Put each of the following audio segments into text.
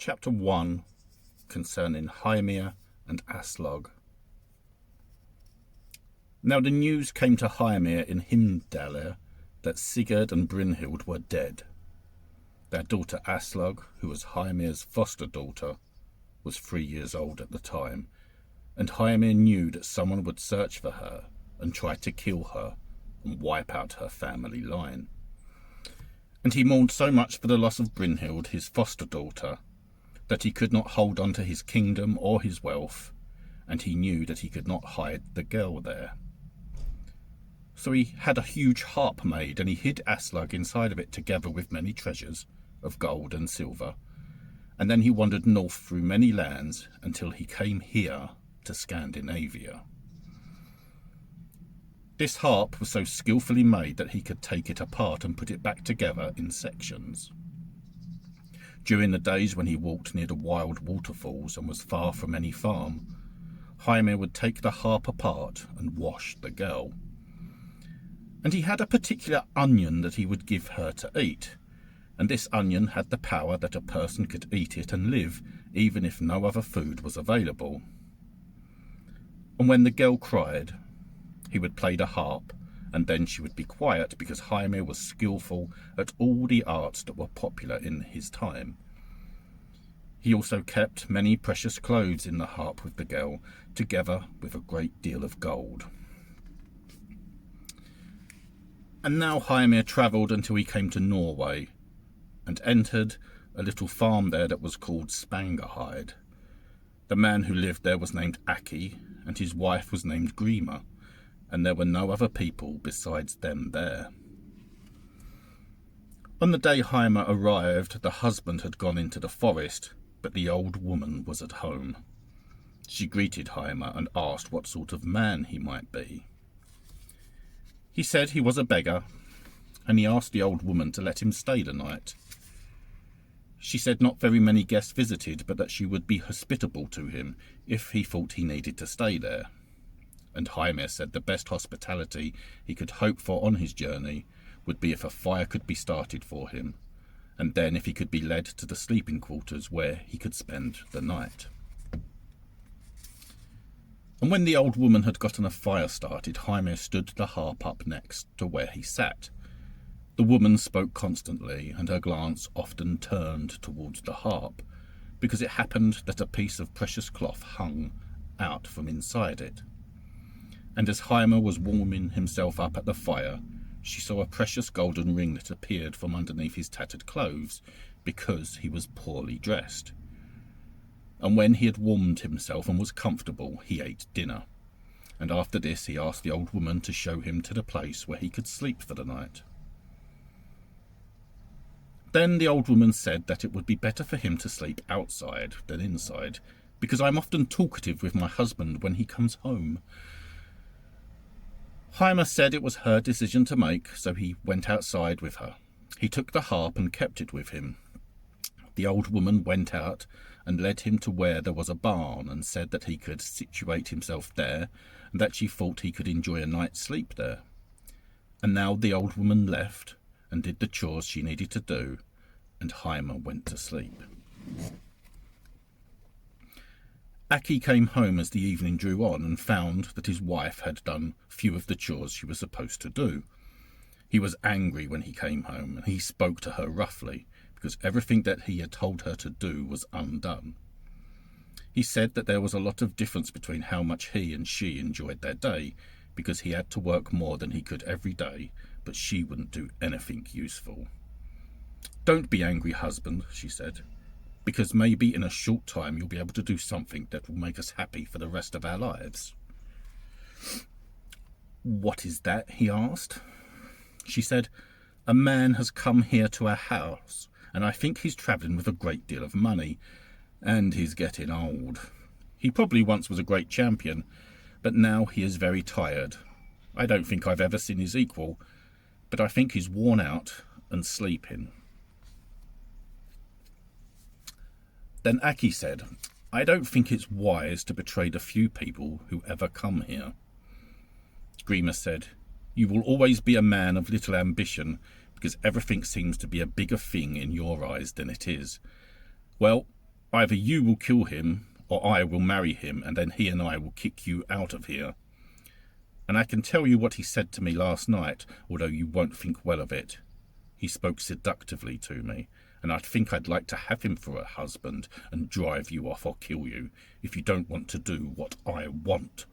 Chapter 1, concerning Heimir and Aslaug. Now the news came to Heimir in Heimdallr that Sigurd and Brynhild were dead. Their daughter Aslaug, who was Heimir's foster daughter, was 3 years old at the time, and Heimir knew that someone would search for her and try to kill her and wipe out her family line. And he mourned so much for the loss of Brynhild, his foster daughter, that he could not hold on to his kingdom or his wealth, and he knew that he could not hide the girl there. So he had a huge harp made, and he hid Aslaug inside of it together with many treasures of gold and silver, and then he wandered north through many lands until he came here to Scandinavia. This harp was so skillfully made that he could take it apart and put it back together in sections. During the days when he walked near the wild waterfalls and was far from any farm, Heimir would take the harp apart and wash the girl. And he had a particular onion that he would give her to eat, and this onion had the power that a person could eat it and live, even if no other food was available. And when the girl cried, he would play the harp, and then she would be quiet, because Heimir was skillful at all the arts that were popular in his time. He also kept many precious clothes in the harp with the girl, together with a great deal of gold. And now Heimir travelled until he came to Norway, and entered a little farm there that was called Spangerhide. The man who lived there was named Aki, and his wife was named Grima, and there were no other people besides them there. On the day Heimir arrived, the husband had gone into the forest, but the old woman was at home. She greeted Heimir and asked what sort of man he might be. He said he was a beggar, and he asked the old woman to let him stay the night. She said not very many guests visited, but that she would be hospitable to him if he thought he needed to stay there. And Heimir said the best hospitality he could hope for on his journey would be if a fire could be started for him, and then if he could be led to the sleeping quarters where he could spend the night. And when the old woman had gotten a fire started, Heimir stood the harp up next to where he sat. The woman spoke constantly, and her glance often turned towards the harp, because it happened that a piece of precious cloth hung out from inside it. And as Heimir was warming himself up at the fire, she saw a precious golden ring that appeared from underneath his tattered clothes, because he was poorly dressed. And when he had warmed himself and was comfortable, he ate dinner. And after this he asked the old woman to show him to the place where he could sleep for the night. Then the old woman said that it would be better for him to sleep outside than inside, because I am often talkative with my husband when he comes home. Heimir said it was her decision to make, so he went outside with her. He took the harp and kept it with him. The old woman went out and led him to where there was a barn, and said that he could situate himself there, and that she thought he could enjoy a night's sleep there. And now the old woman left, and did the chores she needed to do, and Heimir went to sleep. Aki came home as the evening drew on, and found that his wife had done few of the chores she was supposed to do. He was angry when he came home, and he spoke to her roughly, because everything that he had told her to do was undone. He said that there was a lot of difference between how much he and she enjoyed their day, because he had to work more than he could every day, but she wouldn't do anything useful. "Don't be angry, husband," she said, "because maybe in a short time you'll be able to do something that will make us happy for the rest of our lives." "What is that?" he asked. She said, "A man has come here to our house, and I think he's travelling with a great deal of money, and he's getting old. He probably once was a great champion, but now he is very tired. I don't think I've ever seen his equal, but I think he's worn out and sleeping." Then Aki said, "I don't think it's wise to betray the few people who ever come here." Grima said, "You will always be a man of little ambition, because everything seems to be a bigger thing in your eyes than it is. Well, Either you will kill him, or I will marry him, and then he and I will kick you out of here. And I can tell you what he said to me last night, although you won't think well of it. He spoke seductively to me, and I think I'd like to have him for a husband and drive you off or kill you if you don't want to do what I want.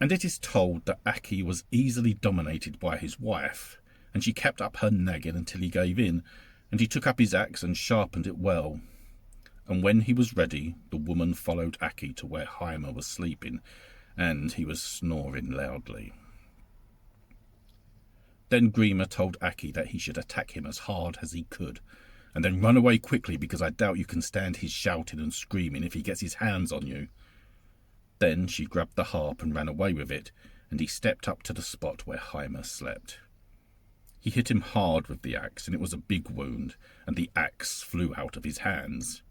And it is told that Aki was easily dominated by his wife, and she kept up her nagging until he gave in, and he took up his axe and sharpened it well. And when he was ready, the woman followed Aki to where Heimir was sleeping, and he was snoring loudly. Then Ragnar told Aki that he should attack him as hard as he could, and then run away quickly because I doubt you can stand his shouting and screaming if he gets his hands on you. Then she grabbed the harp and ran away with it, and he stepped up to the spot where Heimir slept. He hit him hard with the axe, and it was a big wound, and the axe flew out of his hands.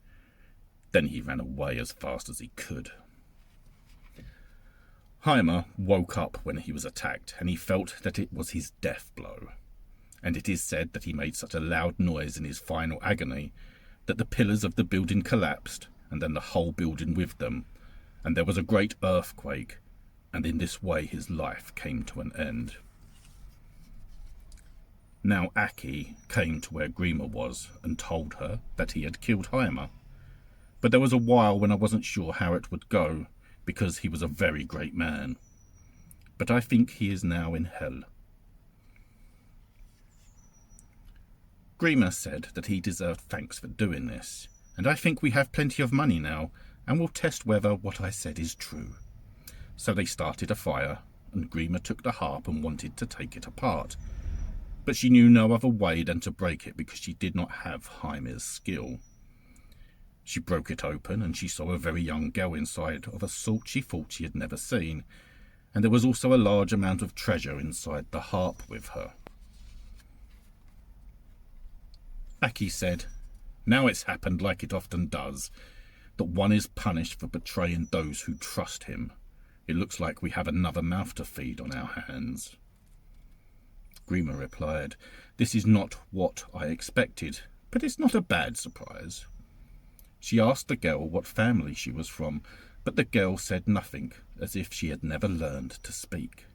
Then he ran away as fast as he could. Heimir woke up when he was attacked, and he felt that it was his death blow. And it is said that he made such a loud noise in his final agony that the pillars of the building collapsed, and then the whole building with them, and there was a great earthquake, and in this way his life came to an end. Now Aki came to where Ragnar was and told her that he had killed Heimir. But there was a while when I wasn't sure how it would go, because he was a very great man. But I think he is now in hell. Ragnar said that he deserved thanks for doing this, and I think we have plenty of money now, and will test whether what I said is true. So they started a fire, and Ragnar took the harp and wanted to take it apart. But she knew no other way than to break it because she did not have Heimir's skill. She broke it open, and she saw a very young girl inside of a sort she thought she had never seen, and there was also a large amount of treasure inside the harp with her. Aki said, "Now it's happened like it often does, that one is punished for betraying those who trust him. It looks like we have another mouth to feed on our hands." Ragnar replied, "This is not what I expected, but it's not a bad surprise." She asked the girl what family she was from, but the girl said nothing, as if she had never learned to speak.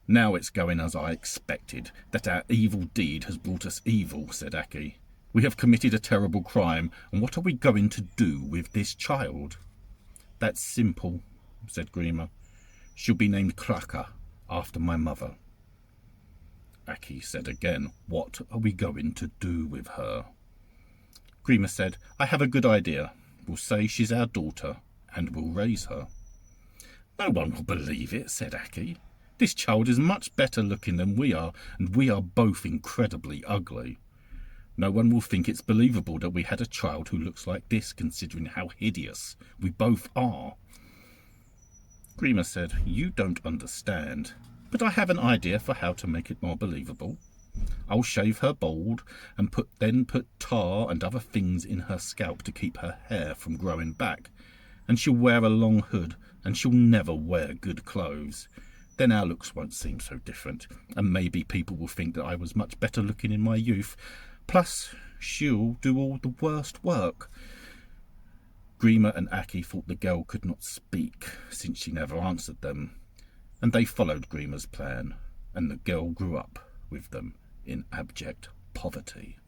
"Now it's going as I expected, that our evil deed has brought us evil," said Aki. "We have committed a terrible crime, and what are we going to do with this child?" "That's simple," said Ragnar. "She'll be named Kraka, after my mother." Aki said again, "What are we going to do with her?" Ragnar said, "I have a good idea. We'll say she's our daughter, and we'll raise her." "No one will believe it," said Aki. "This child is much better looking than we are, and we are both incredibly ugly. No one will think it's believable that we had a child who looks like this, considering how hideous we both are." Ragnar said, "You don't understand, but I have an idea for how to make it more believable. I'll shave her bald and then put tar and other things in her scalp to keep her hair from growing back, and she'll wear a long hood, and she'll never wear good clothes. Then our looks won't seem so different, and maybe people will think that I was much better looking in my youth. Plus, she'll do all the worst work." Ragnar and Aki thought the girl could not speak, since she never answered them, and they followed Ragnar's plan, and the girl grew up with them in abject poverty.